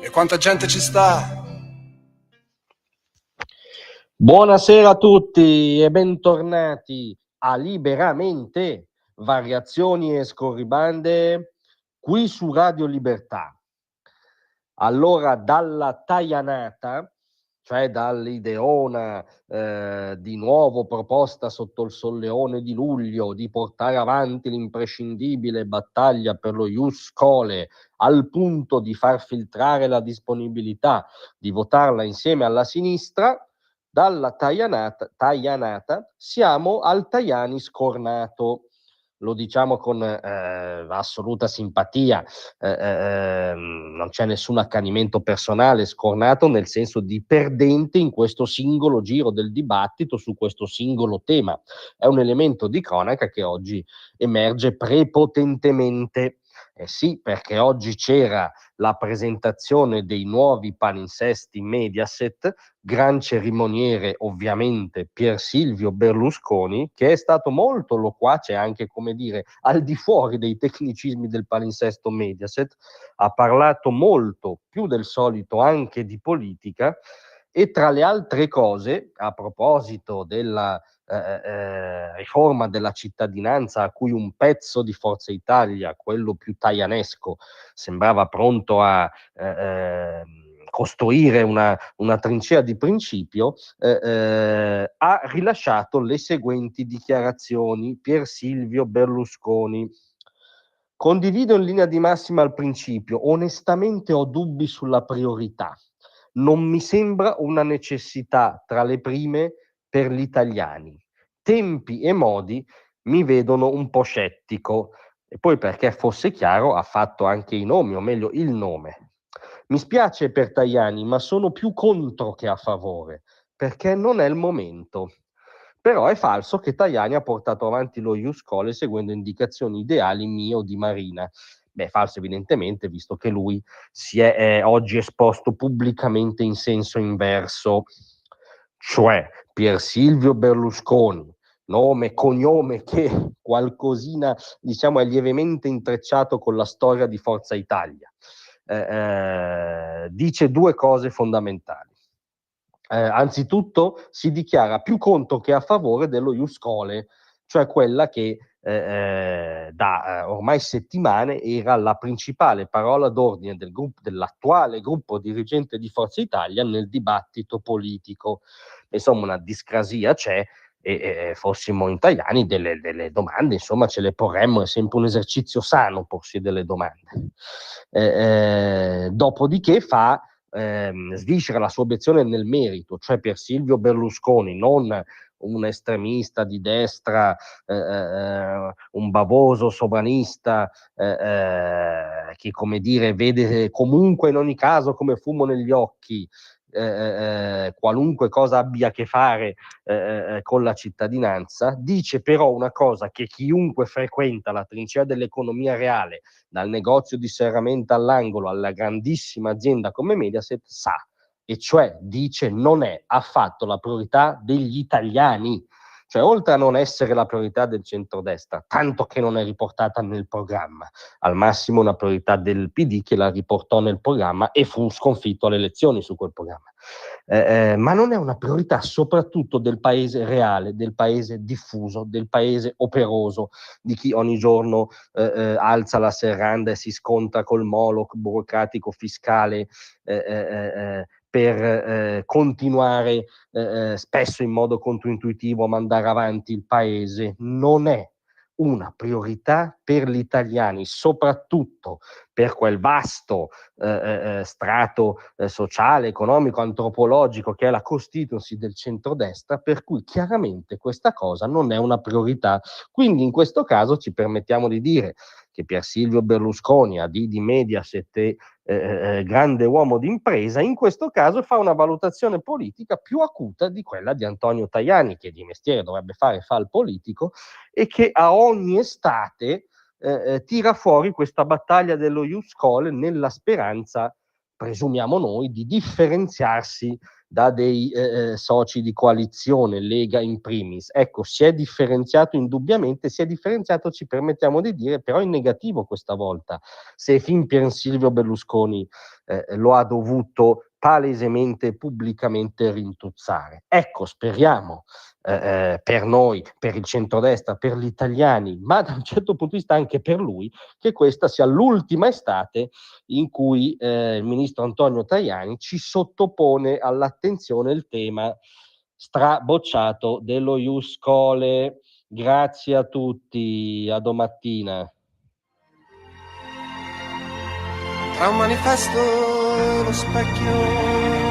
E quanta gente ci sta? Buonasera a tutti e bentornati a Liberamente, variazioni e scorribande qui su Radio Libertà. Allora, dalla taianata, cioè dall'ideona di nuovo proposta sotto il solleone di luglio di portare avanti l'imprescindibile battaglia per lo ius scholae al punto di far filtrare la disponibilità di votarla insieme alla sinistra, dalla taianata siamo al Tajani scornato. Lo diciamo con assoluta simpatia, non c'è nessun accanimento personale, scornato nel senso di perdente in questo singolo giro del dibattito su questo singolo tema. È un elemento di cronaca che oggi emerge prepotentemente. Sì, perché oggi c'era la presentazione dei nuovi palinsesti Mediaset, gran cerimoniere ovviamente Pier Silvio Berlusconi, che è stato molto loquace anche, come dire, al di fuori dei tecnicismi del palinsesto Mediaset, ha parlato molto più del solito anche di politica e tra le altre cose, a proposito della riforma della cittadinanza a cui un pezzo di Forza Italia, quello più taianesco, sembrava pronto a costruire una trincea di principio, ha rilasciato le seguenti dichiarazioni. Pier Silvio Berlusconi: condivido in linea di massima il principio, onestamente ho dubbi sulla priorità. Non mi sembra una necessità tra le prime per gli italiani. Tempi e modi mi vedono un po' scettico. E poi, perché fosse chiaro, ha fatto anche i nomi, o meglio il nome. Mi spiace per Tajani, ma sono più contro che a favore, perché non è il momento. Però è falso che Tajani ha portato avanti lo ius scholae seguendo indicazioni ideali mie o di Marina. Beh, falso evidentemente, visto che lui si è oggi esposto pubblicamente in senso inverso, cioè Pier Silvio Berlusconi, nome, cognome che qualcosina, diciamo, è lievemente intrecciato con la storia di Forza Italia, dice due cose fondamentali. Anzitutto si dichiara più contro che a favore dello ius scholae, cioè quella che da ormai settimane era la principale parola d'ordine dell'attuale gruppo dirigente di Forza Italia nel dibattito politico. Insomma, una discrasia c'è, e fossimo italiani delle domande, insomma, ce le porremmo, è sempre un esercizio sano porsi delle domande. Dopodiché sviscera la sua obiezione nel merito, cioè Pier Silvio Berlusconi, non un estremista di destra, un bavoso sovranista che, come dire, vede comunque in ogni caso come fumo negli occhi qualunque cosa abbia a che fare con la cittadinanza. Dice però una cosa che chiunque frequenta la trincea dell'economia reale, dal negozio di serramenta all'angolo alla grandissima azienda come Mediaset, sa, e cioè dice non è affatto la priorità degli italiani, cioè oltre a non essere la priorità del centrodestra, tanto che non è riportata nel programma, al massimo una priorità del PD che la riportò nel programma e fu sconfitto alle elezioni su quel programma. Ma non è una priorità soprattutto del paese reale, del paese diffuso, del paese operoso, di chi ogni giorno alza la serranda e si scontra col Moloch burocratico fiscale per continuare spesso in modo controintuitivo a mandare avanti il paese. Non è una priorità per gli italiani, soprattutto per quel vasto strato sociale, economico, antropologico che è la constituency del centrodestra, per cui chiaramente questa cosa non è una priorità. Quindi in questo caso ci permettiamo di dire che Pier Silvio Berlusconi, AD di Mediaset, grande uomo d'impresa, in questo caso fa una valutazione politica più acuta di quella di Antonio Tajani, che di mestiere dovrebbe fa il politico e che a ogni estate tira fuori questa battaglia dello ius scholae nella speranza presumiamo noi, di differenziarsi da dei soci di coalizione, Lega in primis. Ecco, si è differenziato indubbiamente, si è differenziato, ci permettiamo di dire, però in negativo questa volta. Se fin Pier Silvio Berlusconi lo ha dovuto palesemente e pubblicamente rintuzzare. Ecco, speriamo per noi, per il centrodestra, per gli italiani, ma da un certo punto di vista anche per lui, che questa sia l'ultima estate in cui il ministro Antonio Tajani ci sottopone all'attenzione il tema strabocciato dello Ius Scholae. Grazie a tutti, a domattina. Tra un manifesto e lo specchio